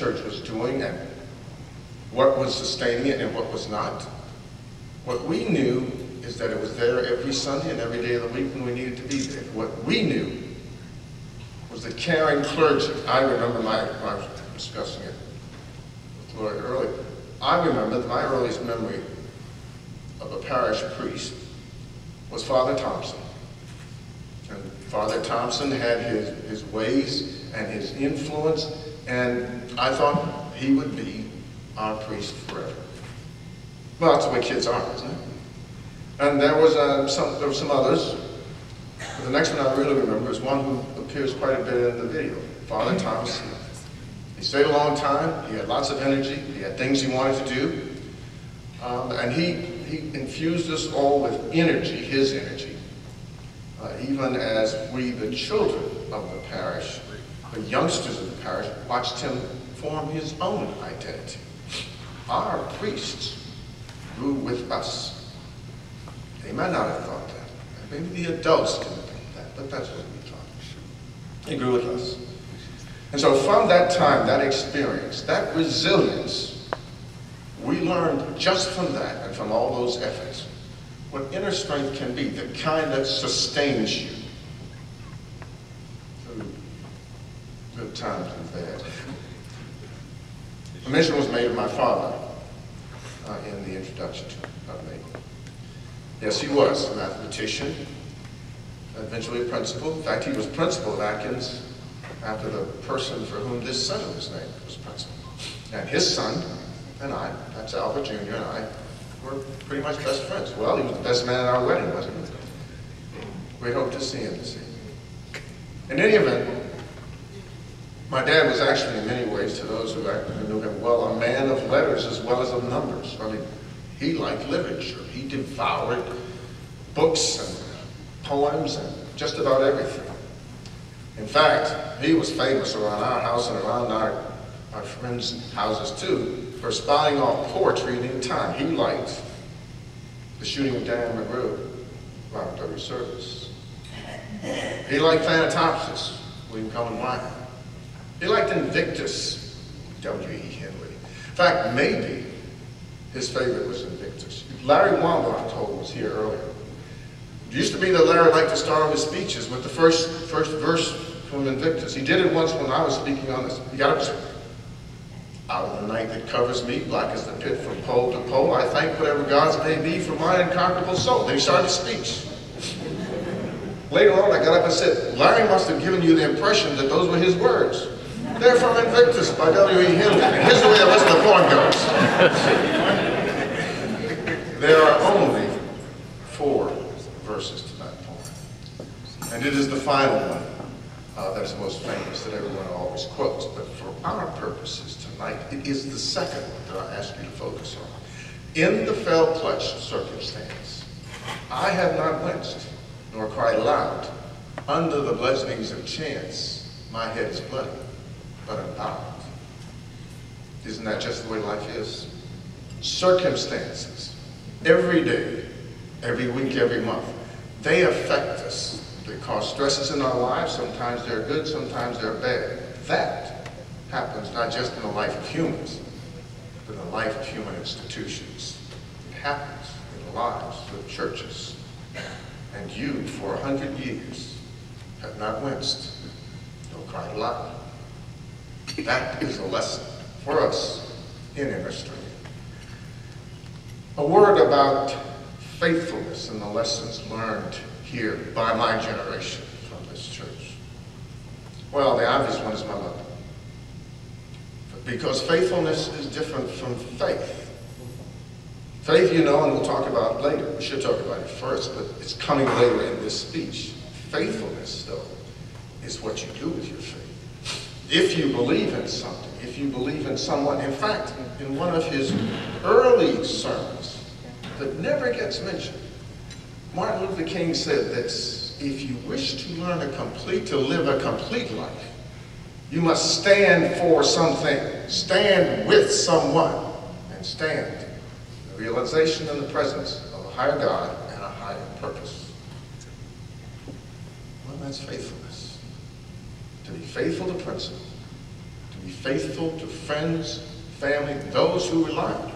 church was doing and what was sustaining it and what was not. What we knew is that it was there every Sunday and every day of the week when we needed to be there. What we knew was the caring clergy. I remember I was discussing it with Lloyd earlier. I remember that my earliest memory of a parish priest was Father Thompson. And Father Thompson had his ways and his influence, and I thought he would be our priest forever. Well, that's the way kids are, isn't it? And there was some others. But the next one I really remember is one who appears quite a bit in the video, Father Thompson. He stayed a long time. He had lots of energy. He had things he wanted to do. And he infused us all with energy, his energy, even as we, the children of the parish, the youngsters of the parish, watched him form his own identity. Our priests grew with us. They might not have thought that. Maybe the adults didn't think that, but that's what we thought. They grew with us. And so from that time, that experience, that resilience, we learned just from that and from all those efforts what inner strength can be, the kind that sustains you through good times and bad. A mention was made of my father in the introduction to me. Yes, he was a mathematician, eventually a principal. In fact, he was principal of Atkins after the person for whom this center was named was principal. And his son and I, that's Albert Jr. and I, were pretty much best friends. Well, he was the best man at our wedding, wasn't he? We hope to see him this evening. In any event, my dad was actually, in many ways, to those who knew him well, a man of letters as well as of numbers. I mean, he liked literature. He devoured books and poems and just about everything. In fact, he was famous around our house and around our friends' houses too for spouting off poetry at any time. He liked the shooting of Dan McGrew around every service. He liked Thanatopsis, William Cullen Bryant. He liked Invictus, W.E. Henley. In fact, maybe his favorite was Invictus. Larry Wamba, I'm told, was here earlier. It used to be that Larry liked to start his speeches with the first verse from Invictus. He did it once when I was speaking on this. He got up and said, "Out of the night that covers me, black as the pit from pole to pole, I thank whatever gods may be for my unconquerable soul." Then he started his speech. Later on, I got up and said, Larry must have given you the impression that those were his words. They're from Invictus by W.E. Henley. And here's the way the rest of the poem goes. There are only 4 verses to that poem. And it is the final one that is most famous, that everyone always quotes. But for our purposes tonight, it is the second one that I ask you to focus on. In the fell-clutched circumstance, I have not winced, nor cried aloud. Under the bludgeonings of chance, my head is bloody, but I'm bound. Isn't that just the way life is? Circumstances, every day, every week, every month, they affect us. They cause stresses in our lives. Sometimes they're good, sometimes they're bad. That happens not just in the life of humans, but in the life of human institutions. It happens in the lives of churches. And you, for 100 years, have not winced, nor cried aloud. That is a lesson for us in inner strength. A word about faithfulness and the lessons learned here by my generation from this church. Well, the obvious one is my mother. Because faithfulness is different from faith. Faith, you know, and we'll talk about later. We should talk about it first, but it's coming later in this speech. Faithfulness, though, is what you do with your faith. If you believe in something, if you believe in someone. In fact, in one of his early sermons that never gets mentioned, Martin Luther King said this: if you wish to live a complete life, you must stand for something, stand with someone, and stand in the realization and the presence of a higher God and a higher purpose. Well, that's faithfulness. To be faithful to principle, to to be faithful to friends, family, those who rely on you.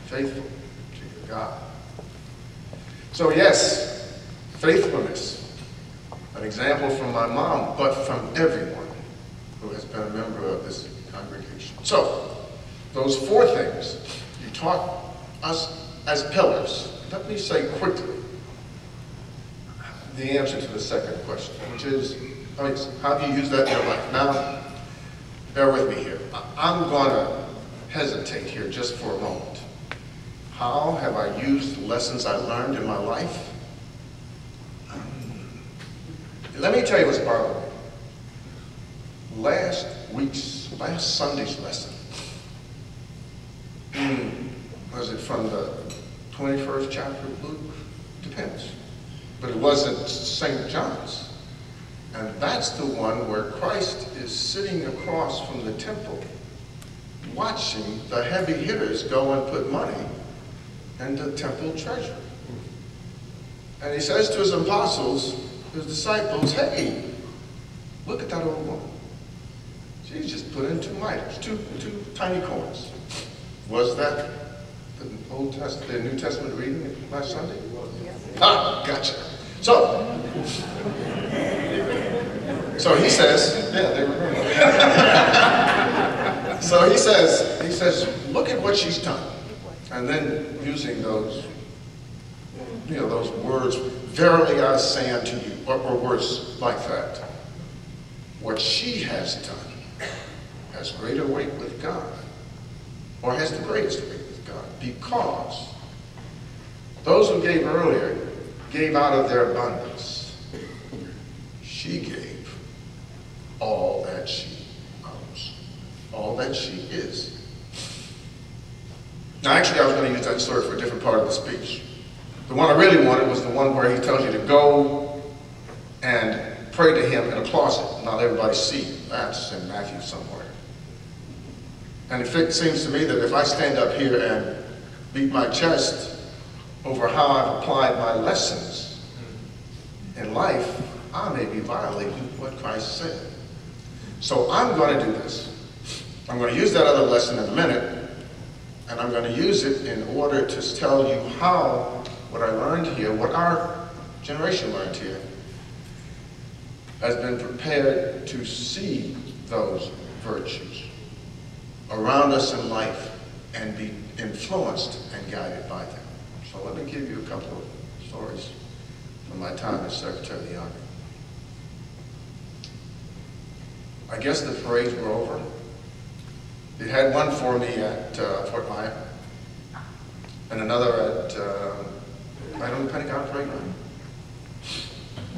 Faithful to your God. So yes, faithfulness, an example from my mom, but from everyone who has been a member of this congregation. So, those four things you taught us as pillars. Let me say quickly the answer to the second question, which is, how do you use that in your life? Now, bear with me here. I'm going to hesitate here just for a moment. How have I used the lessons I learned in my life? Let me tell you what's bothering me. Last Sunday's lesson, was it from the 21st chapter of Luke? Depends. But it wasn't St. John's. And that's the one where Christ is sitting across from the temple, watching the heavy hitters go and put money into temple treasury. And he says to his apostles, his disciples, hey, look at that old woman. She's just put in 2 mitres, two tiny coins. Was that the New Testament reading last Sunday? Ah, gotcha. So he says, yeah, they remember. So he says, look at what she's done. And then using those, those words, verily I say unto you, or words like that. What she has done has greater weight with God, or has the greatest weight with God, because those who gave earlier gave out of their abundance. She gave all that she owns, all that she is. Now, actually, I was going to use that story for a different part of the speech. The one I really wanted was the one where he tells you to go and pray to him in a closet, not everybody see you. That's in Matthew somewhere. And it seems to me that if I stand up here and beat my chest over how I've applied my lessons in life, I may be violating what Christ said. So I'm going to do this. I'm going to use that other lesson in a minute, and I'm going to use it in order to tell you how what I learned here, what our generation learned here, has been prepared to see those virtues around us in life and be influenced and guided by them. So let me give you a couple of stories from my time as Secretary of the Army. I guess the parades were over. They had one for me at Fort Lyon, and another at right on the Pentagon parade ground.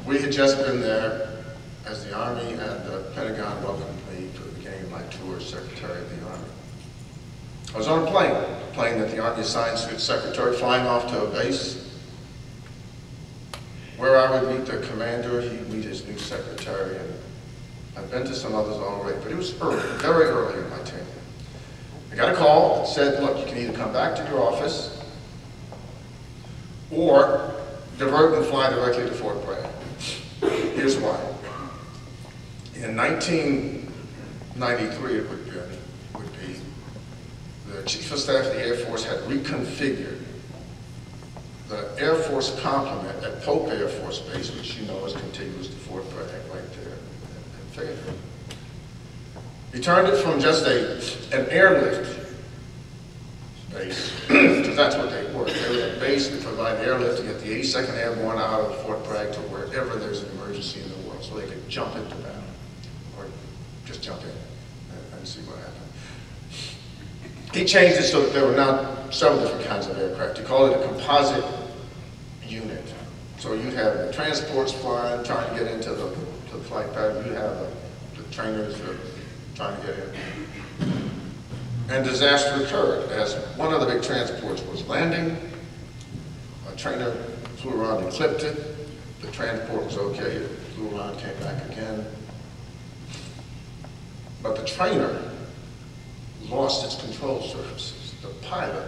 We had just been there as the Army, and the Pentagon welcomed me to the beginning of my tour as Secretary of the Army. I was on a plane that the Army assigned to its secretary, flying off to a base where I would meet the commander, he'd meet his new secretary, and I've been to some others already, but it was early, very early in my tenure. I got a call that said, look, you can either come back to your office or divert and fly directly to Fort Bragg. Here's why. In 1993, it would be, the Chief of Staff of the Air Force had reconfigured the Air Force complement at Pope Air Force Base, which you know is contiguous to Fort Bragg right there in Fayetteville. He turned it from just an airlift base, because that's what they were. They were a base that provided airlift to get the 82nd Airborne out of Fort Bragg to wherever there's an emergency in the world, so they could jump into battle, or just jump in and see what happened. He changed it so that there were now several different kinds of aircraft. He called it a composite unit. So you'd have the transports flying, trying to get into the flight pattern. You'd have the trainers trying to get in. And disaster occurred as one of the big transports was landing. A trainer flew around and clipped it. The transport was okay. It flew around, came back again. But the trainer lost its control surfaces. The pilot